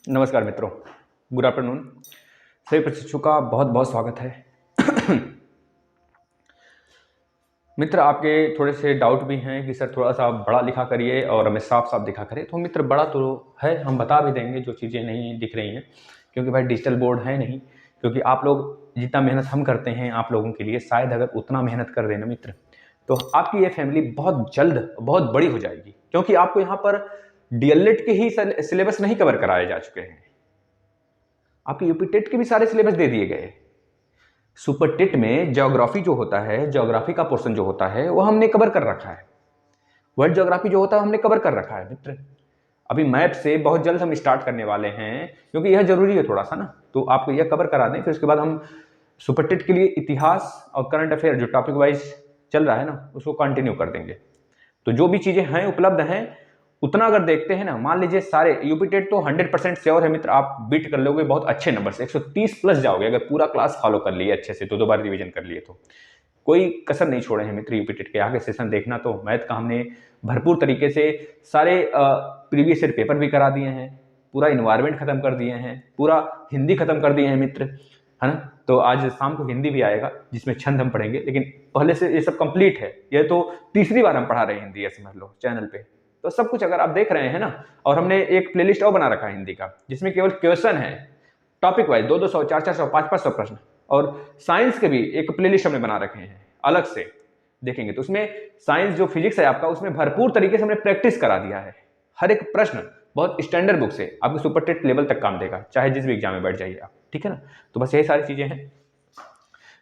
नमस्कार मित्रों, good afternoon. सभी प्रशिक्षुओं का बहुत बहुत स्वागत है। मित्र, आपके थोड़े से डाउट भी हैं कि सर थोड़ा सा बड़ा लिखा करिए और हमें साफ साफ दिखा करिए। तो मित्र, बड़ा तो है, हम बता भी देंगे जो चीज़ें नहीं दिख रही हैं, क्योंकि भाई डिजिटल बोर्ड है नहीं। क्योंकि आप लोग जितना मेहनत हम करते हैं आप लोगों के लिए, शायद अगर उतना मेहनत कर देना मित्र, तो आपकी ये फैमिली बहुत जल्द बहुत बड़ी हो जाएगी। क्योंकि आपको यहाँ पर डीएलएड के ही सिलेबस नहीं कवर कराए जा चुके हैं, आपके यूपी टेट के भी सारे सिलेबस दे दिए गए। सुपर टेट में ज्योग्राफी जो होता है, ज्योग्राफी का पोर्शन जो होता है वो हमने कवर कर रखा है। वर्ल्ड ज्योग्राफी जो होता है हमने कवर कर रखा है मित्र। अभी मैप से बहुत जल्द हम स्टार्ट करने वाले हैं, क्योंकि यह जरूरी है थोड़ा सा ना, तो आपको यह कवर करा दें। फिर उसके बाद हम सुपर टेट के लिए इतिहास और करंट अफेयर जो टॉपिक वाइज चल रहा है ना, उसको कंटिन्यू कर देंगे। तो जो भी चीजें हैं उपलब्ध हैं उतना अगर देखते हैं ना, मान लीजिए सारे यूपी टेट तो 100% श्योर है मित्र, आप बीट कर लोगे बहुत अच्छे नंबर से, 130 प्लस जाओगे अगर पूरा क्लास फॉलो कर लिए अच्छे से, दो बार रिवीजन कर लिए तो। कोई कसर नहीं छोड़े हैं मित्र यूपी टेट के। आगे सेशन देखना तो मैथ का हमने भरपूर तरीके से सारे प्रीवियस ईयर पेपर भी करा दिए हैं, पूरा इन्वायरमेंट खत्म कर दिए हैं, पूरा हिंदी खत्म कर दिए हैं मित्र, है ना। तो आज शाम को हिंदी भी आएगा जिसमें छंद हम पढ़ेंगे, लेकिन पहले से ये सब कंप्लीट है। ये तो तीसरी बार हम पढ़ा रहे हैं हिंदी, ये समझ लो चैनल पे। तो सब कुछ अगर आप देख रहे हैं ना, और हमने एक प्लेलिस्ट और बना रखा है हिंदी का, जिसमें केवल क्वेश्चन है टॉपिक वाइज, 200, 400, 500 प्रश्न। और साइंस के भी एक प्लेलिस्ट हमने बना रखे हैं अलग से, देखेंगे तो उसमें साइंस जो फिजिक्स है आपका, उसमें भरपूर तरीके से हमने प्रैक्टिस करा दिया है। हर एक प्रश्न बहुत स्टैंडर्ड बुक से आपको सुपर टेट लेवल तक काम देगा, चाहे जिस भी एग्जाम में बैठ जाइए आप, ठीक है ना। तो बस यही सारी चीजें हैं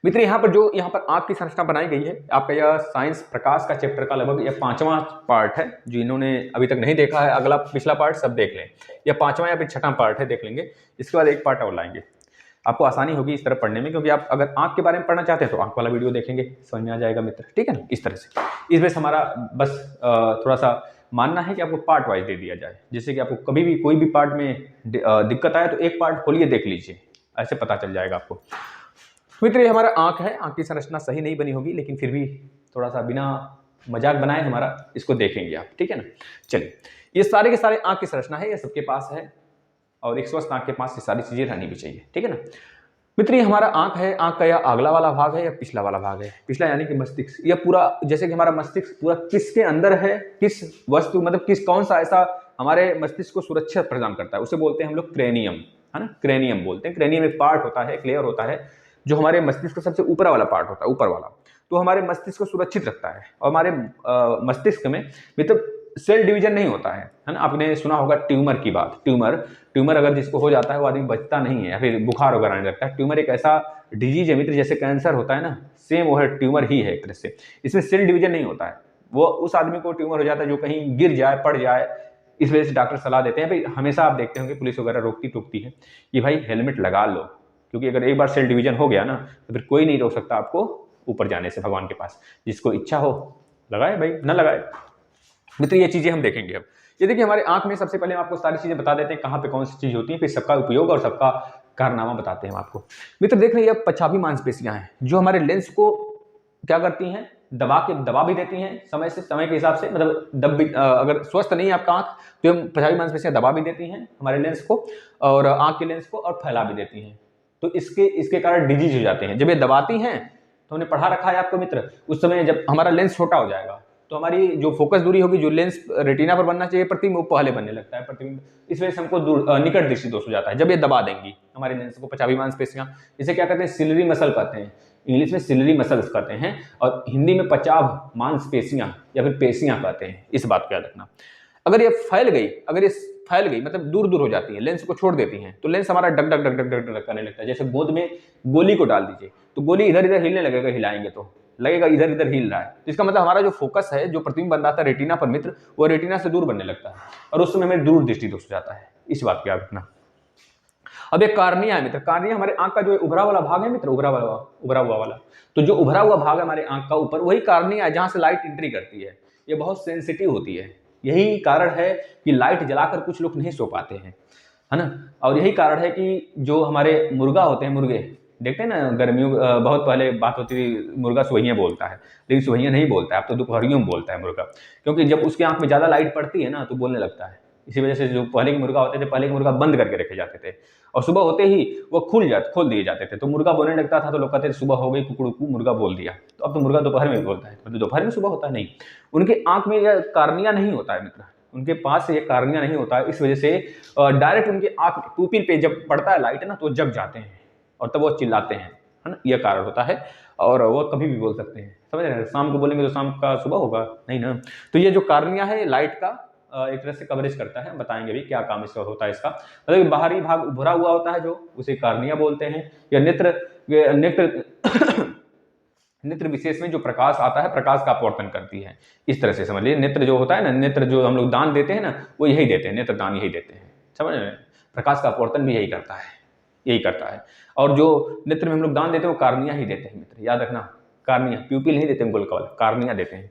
मित्र। यहाँ पर आंख की संरचना बनाई गई है। आपका यह साइंस प्रकाश का चैप्टर का लगभग यह 5वां पार्ट है। जो इन्होंने अभी तक नहीं देखा है, अगला पिछला पार्ट सब देख लें। यह 5वां या फिर 6वां पार्ट है, देख लेंगे। इसके बाद एक पार्ट और लाएंगे, आपको आसानी होगी इस तरह पढ़ने में। क्योंकि आप अगर आंख के बारे में पढ़ना चाहते हैं तो आंख वाला वीडियो देखेंगे, समझ में आ जाएगा मित्र, ठीक है ना। इस तरह से इस वजह से हमारा बस थोड़ा सा मानना है कि आपको पार्ट वाइज दे दिया जाए, जिससे कि आपको कभी भी कोई भी पार्ट में दिक्कत आए तो एक पार्ट खोलिए, देख लीजिए, ऐसे पता चल जाएगा आपको। मित्र, ये हमारा आंख है, आंख की संरचना सही नहीं बनी होगी, लेकिन फिर भी थोड़ा सा बिना मजाक बनाए हमारा इसको देखेंगे आप, ठीक है ना। चलिए, ये सारे के सारे आंख की संरचना है, ये सबके पास है, और एक स्वस्थ आंख के पास ये सारी चीजें रहनी भी चाहिए, ठीक है ना मित्र। ये हमारा आंख है, आंख का या अगला वाला भाग है या पिछला वाला भाग है। पिछला यानी कि मस्तिष्क। यह पूरा, जैसे कि हमारा मस्तिष्क पूरा किसके अंदर है, किस वस्तु, मतलब किस कौन सा ऐसा हमारे मस्तिष्क को सुरक्षा प्रदान करता है, उसे बोलते हैं हम लोग क्रेनियम, है ना। क्रेनियम बोलते हैं। क्रेनियम एक पार्ट होता है, एक लेयर होता है, जो हमारे मस्तिष्क का सबसे ऊपर वाला पार्ट होता है, ऊपर वाला। तो हमारे मस्तिष्क को सुरक्षित रखता है। और हमारे मस्तिष्क में मतलब सेल डिवीजन नहीं होता है ना। आपने सुना होगा ट्यूमर की बात। ट्यूमर अगर जिसको हो जाता है वो आदमी बचता नहीं है, या फिर बुखार वगैरह आने लगता है। ट्यूमर एक ऐसा डिजीज है मित्र, जैसे कैंसर होता है ना, सेम वो है, ट्यूमर ही है एक तरह से। इसमें सेल डिवीजन नहीं होता है। वो उस आदमी को ट्यूमर हो जाता है जो कहीं गिर जाए, पड़ जाए। इस वजह से डॉक्टर सलाह देते हैं भाई, हमेशा आप देखते होंगे पुलिस वगैरह रोकती टोकती है कि भाई हेलमेट लगा लो, क्योंकि अगर एक बार सेल डिवीजन हो गया ना तो फिर कोई नहीं रोक सकता आपको ऊपर जाने से भगवान के पास। जिसको इच्छा हो लगाए भाई, न लगाए मित्र। ये चीजें हम देखेंगे अब। ये देखिए, हमारे आंख में सबसे पहले हम आपको सारी चीजें बता देते हैं कहाँ पे कौन सी चीज होती है, फिर सबका उपयोग और सबका कारनामा बताते हैं हम आपको। मित्र देख रहे हैं, ये पछावी मांसपेशियां हैं जो हमारे लेंस को क्या करती हैं, दबा भी देती हैं समय से, समय के हिसाब से। मतलब अगर स्वस्थ नहीं है आपका आंख तो हम पछावी मांसपेशियां दबा भी देती हैं हमारे लेंस को, और आंख के लेंस को, और फैला भी देती हैं। तो इसके कारण डिजीज हो जाते हैं। जब ये दबाती हैं तो हमने पढ़ा रखा है आपको मित्र, उस समय जब हमारा लेंस छोटा हो जाएगा तो हमारी जो फोकस दूरी होगी, जो लेंस रेटिना पर बनना चाहिए प्रतिबिंब, वो पहले बनने लगता है प्रतिबिंब। इस वजह से हमको निकट दृष्टि दोष हो जाता है जब ये दबा देंगी हमारे लेंस को पछावी मांसपेशियां। इसे क्या कहते हैं, सिलरी मसल कहते हैं। इंग्लिश में सिलरी मसल्स कहते हैं, और हिंदी में पचाव मांसपेशियां या फिर पेशियां कहते हैं। इस बात को याद रखना। अगर ये फैल गई मतलब दूर दूर हो जाती है, लेंस को छोड़ देती हैं, तो लेंस हमारा डग डग डग डग डग डग करने लगता है। जैसे गोंद में गोली को डाल दीजिए तो गोली इधर इधर हिलने लगेगा, हिलाएंगे तो लगेगा इधर इधर हिल रहा है। तो इसका मतलब हमारा जो फोकस है, जो प्रतिबिंब बन रहा था रेटिना पर मित्र, वो रेटिना से दूर बनने लगता है, और उस समय हमें दूर दृष्टि दोष हो जाता है। इस बात को याद रखना। अब एक कार्निया है मित्र। कार्निया हमारे आंख का जो उभरा वाला भाग है मित्र, उभरा हुआ वाला, तो जो उभरा हुआ भाग है हमारे आंख का ऊपर, वही कार्निया है जहां से लाइट एंट्री करती है। ये बहुत सेंसिटिव होती है। यही कारण है कि लाइट जलाकर कुछ लोग नहीं सो पाते हैं, है ना। और यही कारण है कि जो हमारे मुर्गा होते हैं, मुर्गे देखते हैं ना, गर्मियों बहुत पहले बात होती थी, मुर्गा सुबहिया बोलता है, लेकिन सुबहिया नहीं बोलता है, अब तो दोपहरियों में बोलता है मुर्गा। क्योंकि जब उसकी आंख में ज्यादा लाइट पड़ती है ना तो बोलने लगता है। इसी वजह से जो पहले के मुर्गा होते थे, पहले के मुर्गा बंद करके रखे जाते थे और सुबह होते ही वो खोल दिए जाते थे, तो मुर्गा बोलने लगता था, तो लोग कहते थे सुबह हो गई, कुकड़ू मुर्गा बोल दिया। तो अब तो मुर्गा दोपहर में भी बोलता है, मतलब दोपहर में सुबह होता है नहीं। उनके आंख में यह कार्निया नहीं होता है मित्र, उनके पास ये कार्निया नहीं होता है, इस वजह से डायरेक्ट उनके आंख पुपिल पे जब पड़ता है लाइट ना, तो जग जाते हैं और तब वो चिल्लाते हैं, है ना, यह कारण होता है। और वो कभी भी बोल सकते हैं, समझ रहे हैं, शाम को बोलेंगे तो शाम का सुबह होगा नहीं ना। तो ये जो कार्निया है लाइट का एक तरह से कवरेज करता है, बताएंगे भी क्या काम इसका होता है। इसका मतलब बाहरी भाग उभरा हुआ होता है जो, उसे कार्निया बोलते हैं। या नेत्र नेत्र विशेष में जो प्रकाश आता है, प्रकाश का अपवर्तन करती है, इस तरह से समझ लीजिए। नेत्र जो होता है ना, नेत्र जो हम लोग दान देते हैं ना, वो यही देते हैं, नेत्र दान यही देते हैं, समझ रहे हैं। प्रकाश का अपवर्तन भी यही करता है। और जो नेत्र में हम लोग दान देते हैं वो कार्निया ही देते हैं मित्र, याद रखना, कार्निया, प्यूपिल नहीं देते हैं, गोलकवल कार्निया देते हैं।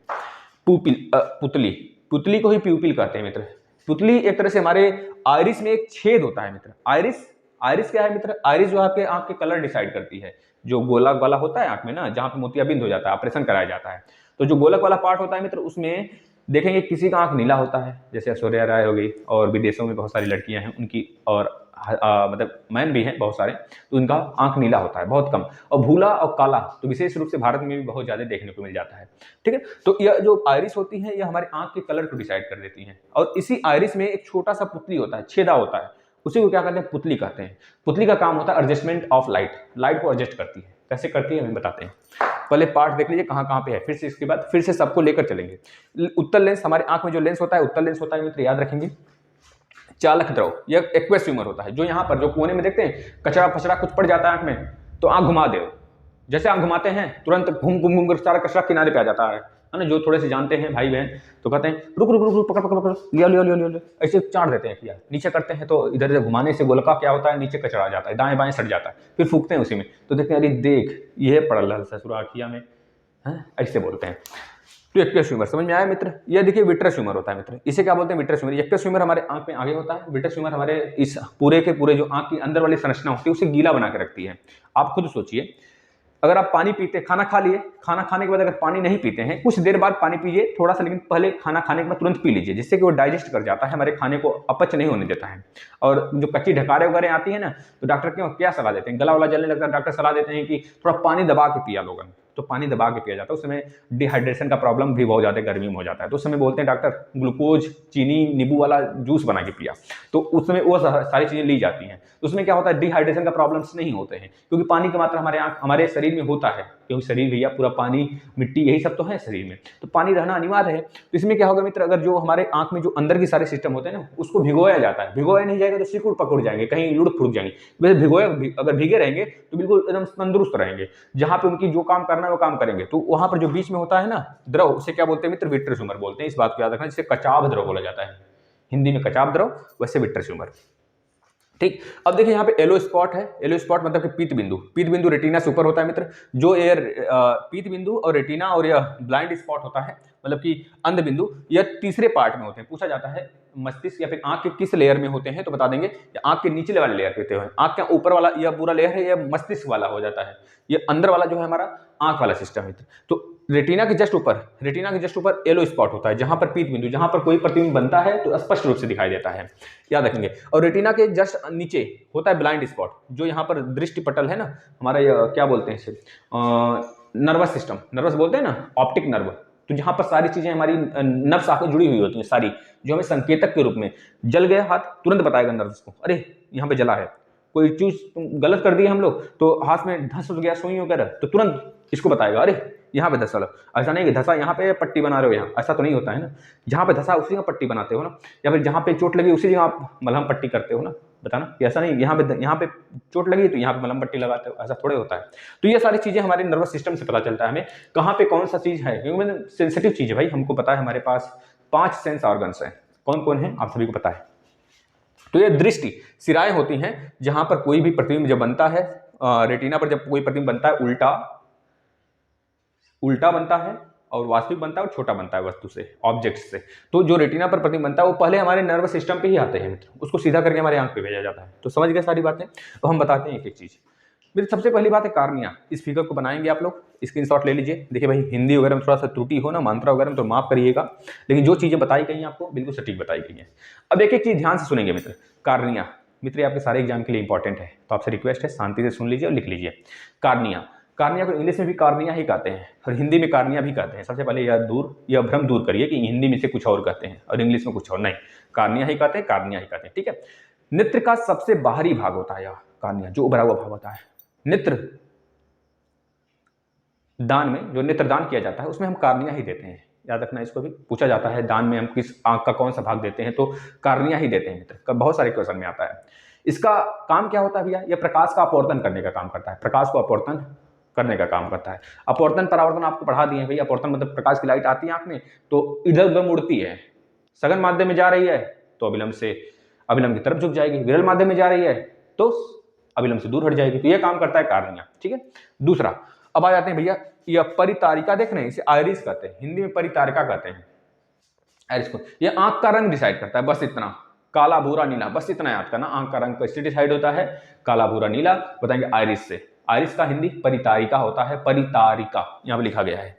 पुतली को ही प्यूपिल कहते हैं मित्र। पुतली एक तरह से हमारे आइरिस में एक छेद होता है मित्र। आइरिस क्या है मित्र? आइरिस जो आपके आंख के कलर डिसाइड करती है। जो गोलक वाला होता है आंख में ना, जहां पे मोतियाबिंद हो जाता है, ऑपरेशन कराया जाता है, तो जो गोलक वाला पार्ट होता है मित्र, उसमें देखेंगे किसी का आंख नीला होता है, जैसे ऐश्वर्या राय हो गई, और विदेशों में बहुत सारी लड़कियां हैं उनकी, और मतलब मैन भी हैं बहुत सारे, तो उनका आंख नीला होता है बहुत कम। और भूला और काला तो विशेष रूप से भारत में भी बहुत ज्यादा देखने को मिल जाता है, ठीक है। तो यह जो आइरिस होती है, यह हमारे आंख के कलर को डिसाइड कर देती है। और इसी आइरिस में एक छोटा सा पुतली होता है, छेदा होता है, उसी को क्या कहते हैं? पुतली कहते हैं। पुतली का काम होता है एडजस्टमेंट ऑफ लाइट को एडजस्ट करती है। कैसे करती है हमें बताते हैं, पहले पार्ट देख लीजिए कहाँ कहाँ पे है, फिर से इसके बाद फिर से सबको लेकर चलेंगे। उत्तल लेंस, हमारे आंख में जो लेंस होता है उत्तल लेंस होता है मित्र, याद रखेंगे। चालक द्रव, यह एक्वेस ह्यूमर होता है, जो यहाँ पर जो कोने में देखते हैं कचरा फचरा कुछ पड़ जाता है आंख में, तो आंख घुमा दे, जैसे आंख घुमाते हैं तुरंत घूम कर सारा कचरा किनारे पे आ जाता है ना। जो थोड़े से जानते हैं भाई बहन तो कहते हैं रुक रुक रुक रुक, पकड़ पकड़ पकड़, लिया, ऐसे चाट देते हैं किया, नीचे करते हैं तो इधर इधर घुमाने से गोलका क्या होता है, नीचे कचरा आ जाता है, दाएं बाएं सट जाता है, फिर फूकते हैं उसी में, तो देखते हैं अरे देख ये पड़ल है ससुरा किया में, ऐसे बोलते हैं। तो एक्वेस ह्यूमर समझ में आया मित्र। ये देखिए विट्रस ह्यूमर होता है मित्र, इसे क्या बोलते हैं? Vitreous humour. एक्वेस ह्यूमर हमारे आंख में आगे होता है, विट्रस ह्यूमर हमारे इस पूरे के पूरे जो आंख की अंदर वाली संरचना होती है उसे गीला बना के रखती है। आप खुद सोचिए, अगर आप पानी पीते, खाना खा लिए, खाना खाने के बाद अगर पानी नहीं पीते हैं, कुछ देर बाद पानी पीजिए थोड़ा सा, लेकिन पहले खाना खाने के बाद तुरंत पी लीजिए, जिससे कि वो डाइजेस्ट कर जाता है, हमारे खाने को अपच नहीं होने देता है। और जो कच्ची ढकारे वगैरह आती है ना, तो डॉक्टर क्यों क्या सलाह देते हैं, गला वाला जलने लगता है, डॉक्टर सलाह देते हैं कि थोड़ा पानी दबा के पिया लोगन, तो पानी दबा के पिया जाता है, उस समय डिहाइड्रेशन का प्रॉब्लम भी बहुत ज़्यादा गर्मी में हो जाता है, तो उस समय बोलते हैं डॉक्टर ग्लूकोज चीनी नींबू वाला जूस बना के पिया, तो उस समय वो सारी चीज़ें ली जाती हैं। तो उसमें क्या होता है, डिहाइड्रेशन का प्रॉब्लम्स नहीं होते हैं, क्योंकि पानी की मात्रा हमारे शरीर में होता है, क्योंकि शरीर भैया पूरा पानी मिट्टी यही सब तो है शरीर में, तो पानी रहना अनिवार्य है। तो इसमें क्या होगा मित्र, अगर जो हमारे आंख में जो अंदर की सारे सिस्टम होते हैं ना, उसको भिगोया जाता है, भिगोया नहीं जाएगा तो सिकुड़ पकड़ जाएंगे, कहीं लुढ़क फुड़क जाएंगे। वैसे भिगोया अगर भीगे रहेंगे तो बिल्कुल एकदम तंदुरुस्त रहेंगे, जहां पे उनकी जो काम करना है वो काम करेंगे। तो वहां पर जो बीच में होता है ना द्रव, उसे क्या बोलते हैं मित्र? विट्रस ह्यूमर बोलते हैं। इस बात को याद रखना, जिसे कचाव द्रव बोला जाता है, हिंदी में कचाव द्रव, वैसे विट्रस ह्यूमर, ठीक। अब देखिए यहाँ पे येलो स्पॉट है, येलो स्पॉट मतलब कि पीत बिंदु रेटिना से ऊपर होता है मित्र। जो एयर पीत बिंदु और रेटिना और यह ब्लाइंड स्पॉट होता है, मतलब कि अंध बिंदु, यह तीसरे पार्ट में होते हैं। पूछा जाता है मस्तिष्क या फिर आंख के किस लेयर में होते हैं, तो बता देंगे आंख के नीचे वाले लेयर पे होते हैं। आंख के ऊपर वाला यह पूरा लेयर है, यह मस्तिष्क वाला हो जाता है। ये अंदर वाला जो है हमारा आंख वाला सिस्टम है। तो रेटिना के जस्ट ऊपर येलो स्पॉट होता है, जहां पर पीत बिंदु, जहां पर कोई प्रतिबिंब बनता है तो स्पष्ट रूप से दिखाई देता है, याद रखेंगे। और रेटिना के जस्ट नीचे होता है ब्लाइंड स्पॉट, जो यहाँ पर दृष्टि पटल है ना हमारा, क्या बोलते हैं इसे, नर्वस सिस्टम, नर्वस बोलते हैं ना, ऑप्टिक नर्व, तो जहां पर सारी चीजें हमारी नर्व्स आकर जुड़ी हुई होती हैं सारी, जो हमें संकेतक के रूप में, जल गया हाथ तुरंत बताएगा नर्व्स को, अरे यहाँ पे जला है, कोई चीज गलत कर दी हम लोग, तो हाथ में धंस गया सुई वगैरह, तो तुरंत इसको बताएगा अरे यहाँ पे धंसा लो। ऐसा नहीं कि धंसा यहाँ पे पट्टी बना रहे हो, यहाँ ऐसा तो नहीं होता है ना, जहाँ पे धंसा उसी का पट्टी बनाते हो ना, या फिर जहाँ पे चोट लगी उसी जगह आप मलहम पट्टी करते हो ना, बताना ऐसा नहीं यहाँ पे चोट लगी तो यहाँ पे मलहम पट्टी लगाते हो, ऐसा थोड़े होता है। तो ये सारी चीजें हमारे नर्वस सिस्टम से पता चलता है हमें कहाँ पे कौन सा चीज है, क्योंकि सेंसिटिव चीज है भाई, हमको पता है हमारे पास 5 सेंस ऑर्गन्स हैं, कौन कौन है आप सभी को पता है। तो ये दृष्टि सिराएं होती हैं, जहां पर कोई भी प्रतिबिंब जब बनता है, रेटिना पर जब कोई प्रतिबिंब बनता है उल्टा बनता है और वास्तविक बनता है और छोटा बनता है वस्तु से, ऑब्जेक्ट से। तो जो रेटिना पर प्रतिबिंब बनता है वो पहले हमारे नर्वस सिस्टम पे ही आते हैं मित्र, उसको सीधा करके हमारे आंख पे भेजा जाता है। तो समझ गए सारी बातें। तो हम बताते हैं एक एक चीज। मेरी सबसे पहली बात है कार्निया। इस फिगर को बनाएंगे आप लोग, स्क्रीनशॉट ले लीजिए। देखिए भाई, हिंदी वगैरह में थोड़ा सा त्रुटि हो ना, मात्रा वगैरह में, तो माफ करिएगा, लेकिन जो चीज़ें बताई गई हैं आपको बिल्कुल सटीक बताई गई हैं। अब एक एक चीज़ ध्यान से सुनेंगे मित्र। कार्निया मित्र, ये आपके सारे एग्जाम के लिए इंपॉर्टेंट है, तो आपसे रिक्वेस्ट है शांति से सुन लीजिए और लिख लीजिए। कार्निया, कार्निया को इंग्लिश में भी कार्निया ही कहते हैं और हिंदी में कार्निया भी कहते हैं। सबसे पहले यह भ्रम दूर करिए कि हिंदी में से कुछ और कहते हैं और इंग्लिश में कुछ और, नहीं, कार्निया ही कहते हैं, कार्निया ही कहते हैं, ठीक है। नेत्र का सबसे बाहरी भाग होता है यह कार्निया, जो उभरा हुआ भाग होता है। नेत्र दान में जो नेत्रदान किया जाता है उसमें हम कार्निया ही देते हैं, याद रखना, इसको भी पूछा जाता है, दान में हम किस आंख का कौन सा भाग देते हैं, तो कार्निया ही देते हैं मित्र, बहुत सारे क्वेश्चन में आता है। इसका काम क्या होता है भैया, यह प्रकाश का अपवर्तन करने का काम करता है, प्रकाश को अपवर्तन करने का काम करता है। अपवर्तन परावर्तन आपको पढ़ा दिए भैया। अपवर्तन मतलब प्रकाश की लाइट आती है आंख में तो इधर उधर मुड़ती है, सघन माध्यम में जा रही है तो अभिलंब से अभिलंब की तरफ झुक जाएगी, विरल माध्यम में जा रही है तो अभिलंब से दूर हट जाएगी, तो यह काम करता है कार्निया, ठीक है। दूसरा, अब आ जाते हैं भैया, यह परितारिका, देख रहे हैं, इसे आयरिस कहते हैं, हिंदी में परितारिका कहते हैं आयरिस को। यह आंख का रंग डिसाइड करता है, बस इतना, काला भूरा नीला, बस इतना याद करना, आंख का रंग कैसे डिसाइड होता है, काला भूरा नीला, बताएंगे आयरिस से। आयरिस का हिंदी परितारिका होता है, परितारिका यहां पर लिखा गया है।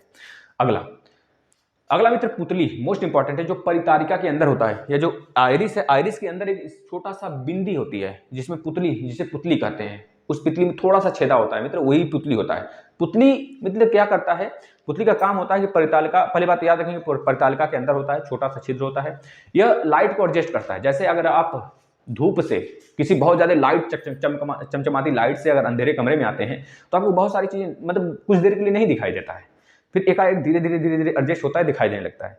अगला मित्र पुतली, मोस्ट इंपॉर्टेंट है, जो परितारिका के अंदर होता है, या जो आयरिस है, आयरिस के अंदर एक छोटा सा बिंदी होती है जिसमें पुतली, जिसे पुतली कहते हैं, उस पुतली में थोड़ा सा छेदा होता है मित्र, वही पुतली होता है। पुतली मतलब क्या करता है, पुतली का काम होता है कि परितालिका, पहले बात याद रखेंगे, परितालिका के अंदर होता है, छोटा सा छिद्र होता है, यह लाइट को एडजस्ट करता है। जैसे अगर आप धूप से, किसी बहुत ज्यादा लाइट चमचमाती लाइट से अगर अंधेरे कमरे में आते हैं तो आपको बहुत सारी चीजें मतलब कुछ देर के लिए नहीं दिखाई देता है, फिर एकाएक धीरे धीरे एडजस्ट होता है, दिखाई देने लगता है।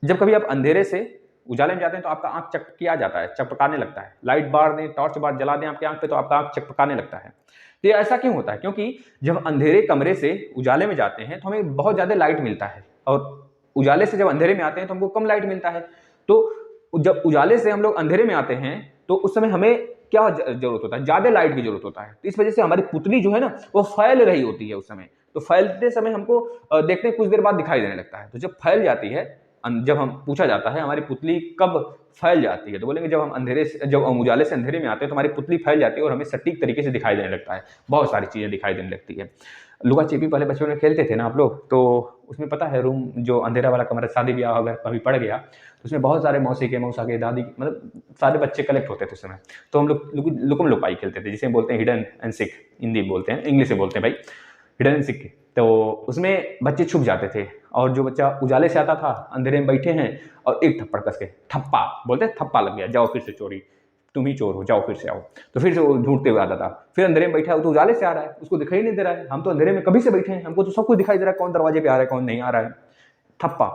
जब कभी आप अंधेरे से उजाले में जाते हैं तो आपका आंख चकचकिया जाता है, चकचकाने लगता है, लाइट बार दें, टॉर्च बार जला दें आपके आंख पे तो आपका आंख चकचकाने लगता है। तो ये ऐसा क्यों होता है, क्योंकि जब अंधेरे कमरे से उजाले में जाते हैं तो हमें बहुत ज्यादा लाइट मिलता है, और उजाले से जब अंधेरे में आते हैं तो हमको कम लाइट मिलता है। तो जब उजाले से हम लोग अंधेरे में आते हैं तो उस समय हमें क्या जरूरत होता है, ज्यादा लाइट की जरूरत होता है। तो इस वजह से हमारी पुतली जो है ना वो फैल रही होती है उस समय, तो फैलते समय हमको देखते हैं कुछ देर बाद दिखाई देने लगता है। तो जब फैल जाती है, जब हम पूछा जाता है हमारी पुतली कब फैल जाती है, तो बोलेंगे जब हम उजाले से अंधेरे में आते हैं तो हमारी पुतली फैल जाती है और हमें सटीक तरीके से दिखाई देने लगता है, बहुत सारी चीजें दिखाई देने लगती है। लुका छिपी पहले बचपन में खेलते थे ना आप लोग, तो उसमें पता है रूम जो अंधेरा वाला कमरा, शादी ब्याह अगर कभी पड़ गया तो उसमें बहुत सारे मौसी के, मौसा के, दादी, मतलब सारे बच्चे कलेक्ट होते थे उस समय। तो हम लोग लुकम लुपाई खेलते थे, जिसे बोलते हैं हिडन एंड सीक, हिंदी बोलते हैं, इंग्लिश से बोलते हैं भाई, हिडन एंड सीक। तो उसमें बच्चे छुप जाते थे और जो बच्चा उजाले से आता था, अंधेरे में बैठे हैं और एक थप्पड़ कस के, थप्पा बोलते हैं, थप्पा लग गया, जाओ फिर से चोरी, तुम ही चोर हो, जाओ फिर से आओ। तो फिर से वो ढूंढते हुए आता था, फिर अंधेरे में बैठा है, वो तो उजाले से आ रहा है, उसको दिखाई नहीं दे रहा है, हम तो अंधेरे में कभी से बैठे हैं, हमको तो सब कुछ दिखाई दे रहा है, कौन दरवाजे पे आ रहा है, कौन नहीं आ रहा है, थप्पा,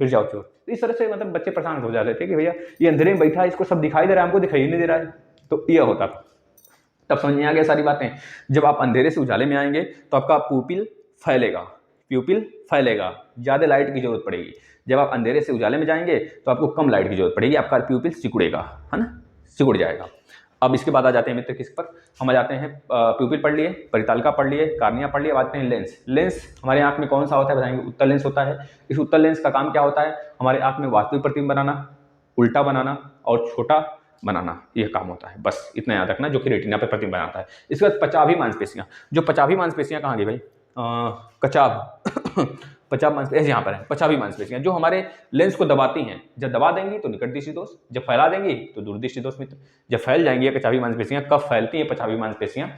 फिर जाओ चोर। इस तरह से मतलब बच्चे परेशान हो जाते थे कि भैया ये अंधेरे में बैठा है, इसको सब दिखाई दे रहा है, हमको दिखाई नहीं दे रहा है। तो यह होता था, तब समझ में आ गया सारी बातें। जब आप अंधेरे से उजाले में आएंगे तो आपका प्यूपिल फैलेगा, प्यूपिल फैलेगा, ज्यादा लाइट की जरूरत पड़ेगी। जब आप अंधेरे से उजाले में जाएंगे तो आपको कम लाइट की जरूरत पड़ेगी, आपका प्यूपिल सिकुड़ेगा, है ना, सिकुड़ जाएगा। अब इसके बाद आ जाते हैं मित्र किस पर, हम आ जाते हैं प्यूपिल पढ़ लिए, परितालिका पढ़ लिए, कार्निया पढ़ लिए, अब आते हैं लेंस। लेंस हमारे आंख में कौन सा होता है बताएंगे, उत्तल लेंस होता है। इस उत्तल लेंस का काम क्या होता है, हमारे आंख में वास्तविक प्रतिबिंब बनाना, उल्टा बनाना और छोटा बनाना, यह काम होता है, बस इतना याद रखना, जो कि रेटिना पे प्रतिबिंब बनाता है। इसके बाद पचाभी मांसपेशियां, जो पचाभी मांसपेशियां कहाँ गई भाई, कचाभ पचाभ मांसपेशियां यहाँ पर है, पचाभी मांसपेशियां जो हमारे लेंस को दबाती हैं, जब दबा देंगी तो निकट दृष्टि दोष, जब फैला देंगी तो दूर दृष्टि दोष मित्र। जब फैल जाएंगी पचाभी मांसपेशियां, कब फैलती हैं पचाभी मांसपेशियां,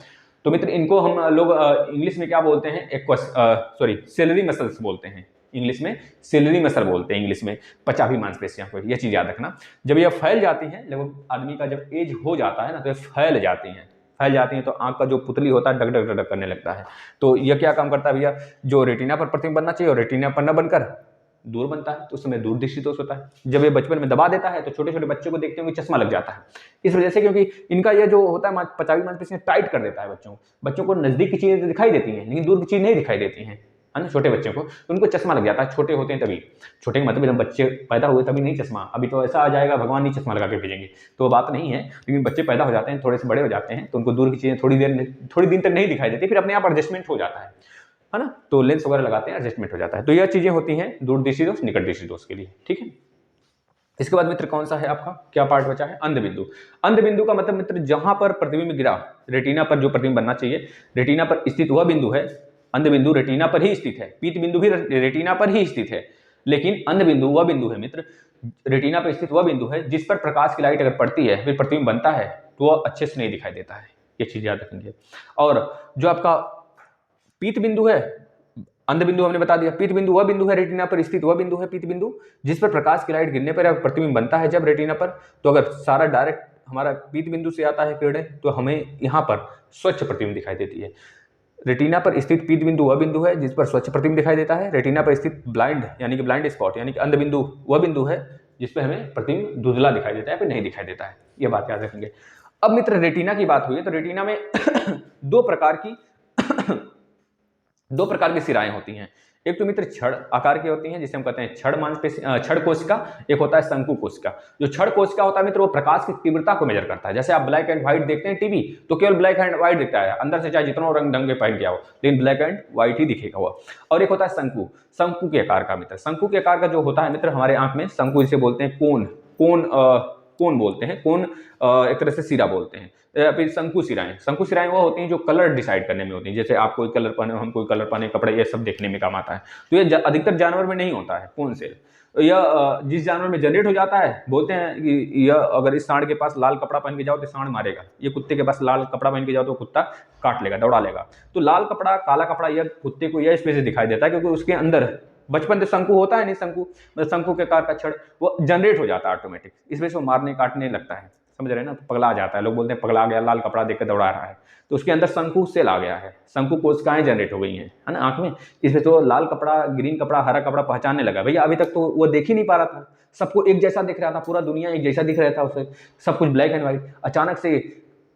तो मित्र इनको हम लोग इंग्लिश में क्या बोलते हैं, सेलरी मसल्स बोलते हैं, इंग्लिश में सेलरी मसल बोलते हैं, इंग्लिश में पचाभी मांसपेशियां को, यह चीज याद रखना। जब यह फैल जाती हैं, लगभग आदमी का जब एज हो जाता है ना, तो ये फैल जाती हैं तो आंख का जो पुतली होता है डग डग डग करने लगता है। तो यह क्या काम करता है भैया, जो रेटिना पर प्रतिबिंब बनना चाहिए और रेटिना पर न बनकर दूर बनता है, तो उस समय दूर दृष्टि दोष होता है। जब ये बचपन में दबा देता है तो छोटे छोटे बच्चों को देखते होंगे चश्मा लग जाता है, इस वजह से, क्योंकि इनका ये जो होता है पचावी मांसपेशियां टाइट कर देता है बच्चों को नजदीक की चीजें दिखाई देती हैं लेकिन दूर की चीज नहीं दिखाई देती हैं, है ना, छोटे बच्चों को, तो उनको चश्मा लग जाता है, छोटे होते हैं तभी, छोटे मतलब जब बच्चे पैदा हुए तभी नहीं चश्मा, अभी तो ऐसा आ जाएगा भगवान नहीं चश्मा लगा के भेजेंगे, तो बात नहीं है, लेकिन बच्चे पैदा हो जाते हैं, थोड़े से बड़े हो जाते हैं तो उनको दूर की चीजें थोड़ी दिन तक नहीं दिखाई देती, फिर अपने आप एडजस्टमेंट हो जाता है ना, तो लेंस वगैरह लगाते हैं, एडजस्टमेंट हो जाता है। तो यह चीजें होती हैं दूर दृष्टि दोष, निकट दृष्टि दोष के लिए, ठीक है। इसके बाद मित्र कौन सा है आपका, क्या पार्ट बचा है, अंध बिंदु। अंध बिंदु का मतलब मित्र जहां पर प्रतिबिंब गिरा, रेटिना पर जो प्रतिबिंब बनना चाहिए, रेटिना पर स्थित वह बिंदु है। अंध बिंदु रेटिना पर ही स्थित है, पीत बिंदु भी रेटिना पर ही स्थित है, लेकिन अंध बिंदु वह बिंदु है मित्र, रेटिना पर स्थित वह बिंदु है जिस पर प्रकाश की लाइट अगर पड़ती है, फिर प्रतिबिंब बनता है तो वह अच्छे से नहीं दिखाई देता है। ये चीज याद रखेंगे। और जो आपका पीत बिंदु है, अंध बिंदु हमने बता दिया, पीत बिंदु वह बिंदु है, रेटिना पर स्थित वह बिंदु है, पीत बिंदु जिस पर प्रकाश की लाइट गिरने पर प्रतिबिंब बनता है जब रेटिना पर, तो अगर सारा डायरेक्ट हमारा पीत बिंदु से आता है किरणें, तो हमें यहाँ पर स्वच्छ प्रतिबिंब दिखाई देती है। रेटिना पर स्थित पीत बिंदु वह बिंदु है जिस पर स्वच्छ प्रतिबिंब दिखाई देता है। रेटिना पर स्थित ब्लाइंड यानी कि ब्लाइंड स्पॉट यानी कि अंध बिंदु वह बिंदु है जिस पर हमें प्रतिबिंब धुंधला दिखाई देता है, फिर नहीं दिखाई देता है। ये बात याद रखेंगे। अब मित्र रेटिना की बात हुई है तो रेटिना में दो प्रकार की सिराएं होती हैं। एक तो मित्र छड़ आकार की होती हैं जिसे हम कहते हैं छड़ मांसपेशी, छड़ कोशिका। एक होता है शंकु कोशिका। जो छड़ कोशिका होता है मित्र वो प्रकाश की तीव्रता को मेजर करता है। जैसे आप ब्लैक एंड व्हाइट देखते हैं टीवी, तो केवल ब्लैक एंड व्हाइट दिखता है, अंदर से चाहे जितना रंग ढंग के पहन के आओ, लेकिन ब्लैक एंड व्हाइट ही दिखेगा वो। और एक होता है शंकु, शंकु के आकार का मित्र। शंकु के आकार का जो होता है मित्र हमारे आंख में, शंकु जिसे बोलते हैं कोन बोलते हैं, कोन एक तरह से सिरा बोलते हैं, या फिर शंकु सिराएं वो होती हैं जो कलर डिसाइड करने में होती हैं। जैसे आप कोई कलर पहने, हम कोई कलर पहने, कपड़े, ये सब देखने में काम आता है। तो ये अधिकतर जानवर में नहीं होता है कोन सेल। यह जिस जानवर में जनरेट हो जाता है, बोलते हैं कि यह अगर इस सांड के पास लाल कपड़ा पहन के जाओ तो सांड मारेगा, ये कुत्ते के पास लाल कपड़ा पहन के जाओ तो कुत्ता काट लेगा, दौड़ा लेगा। तो लाल कपड़ा काला कपड़ा यह कुत्ते को यह स्पेशली दिखाई देता है क्योंकि उसके अंदर बचपन से शंकु होता है नहीं, शंकु के आकार का छड़ वो जनरेट हो जाता है ऑटोमेटिक, इस वजह से वो मारने काटने लगता है, समझ रहे हैं ना। तो पगला जाता है, लोग बोलते हैं पगला गया, लाल कपड़ा देकर दौड़ा रहा है, तो उसके अंदर शंकु सेल आ गया है, शंकु कोशिकाएं जनरेट हो गई हैं, है ना, आंख में। इसमें तो लाल कपड़ा, ग्रीन कपड़ा, हरा कपड़ा पहचानने लगा। भैया अभी तक तो वो देख ही नहीं पा रहा था, सबको एक जैसा दिख रहा था, पूरा दुनिया एक जैसा दिख रहा था उसे, सब कुछ ब्लैक एंड व्हाइट। अचानक से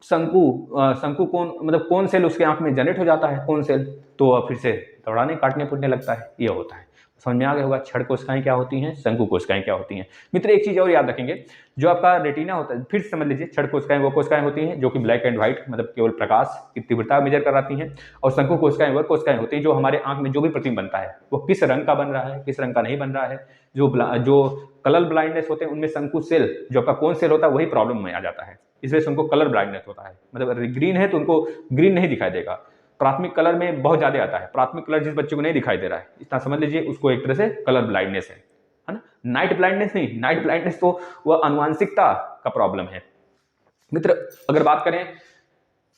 शंकु कोन मतलब कौन सेल उसके आंख में जनरेट हो जाता है, कौन सेल, तो फिर से दौड़ाने काटने फूटने लगता है। ये होता है, समझ में आ गया होगा छड़ कोशिकाएं क्या होती हैं, शंकु कोशिकाएं क्या होती हैं। मित्र एक चीज और याद रखेंगे, जो आपका रेटिना होता है, फिर समझ लीजिए छड़ कोशिकाएं वो कोशिकाएं होती हैं जो कि ब्लैक एंड व्हाइट मतलब केवल प्रकाश की तीव्रता मेजर कराती हैं, और शंकु कोशिकाएं वो कोशिकाएं होती हैं जो हमारे आंख में जो भी प्रतिबिंब बनता है वो किस रंग का बन रहा है, किस रंग का नहीं बन रहा है। जो कलर ब्लाइंडनेस होते हैं उनमें शंकु सेल जो आपका कौन सेल होता है वही प्रॉब्लम में आ जाता है, इसलिए उनको कलर ब्लाइंडनेस होता है। मतलब ग्रीन है तो उनको ग्रीन नहीं दिखाई देगा, प्राथमिक कलर में बहुत ज्यादा आता है, प्राथमिक कलर जिस बच्चे को नहीं दिखाई दे रहा है इतना समझ लीजिए उसको एक तरह से कलर ब्लाइंडनेस है ना। नाइट ब्लाइंडनेस नहीं, नाइट ब्लाइंडनेस तो वह आनुवांशिकता का प्रॉब्लम है। मित्र अगर बात करें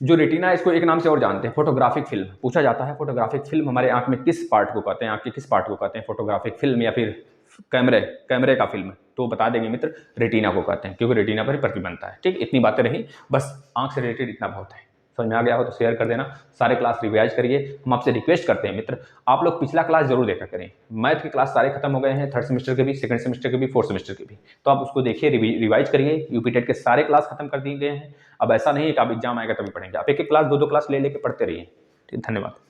जो रेटिना है इसको एक नाम से और जानते हैं, फोटोग्राफिक फिल्म। पूछा जाता है फोटोग्राफिक फिल्म हमारे आंख में किस पार्ट को कहते हैं, आंख के किस पार्ट को कहते हैं, फोटोग्राफिक फिल्म या फिर कैमरे का फिल्म, तो बता देंगे मित्र रेटिना को कहते हैं, क्योंकि रेटिना पर ही प्रतिबिंब बनता है। ठीक, इतनी बातें रही, बस आंख से रिलेटेड इतना बहुत है। समझ में आ गया हो तो शेयर कर देना, सारे क्लास रिवाइज करिए। हम आपसे रिक्वेस्ट करते हैं मित्र आप लोग पिछला क्लास जरूर देखा करें, मैथ की क्लास सारे खत्म हो गए हैं, थर्ड सेमेस्टर के भी, सेकंड सेमेस्टर के भी, फोर्थ सेमेस्टर के भी, तो आप उसको देखिए, रिवाइज करिए। यूपी टेट के सारे क्लास खत्म कर दिए गए हैं, अब ऐसा नहीं है कि आप एग्जाम आएगा तभी पढ़ेंगे, आप एक एक क्लास दो क्लास ले लेके पढ़ते रहिए। ठीक, धन्यवाद।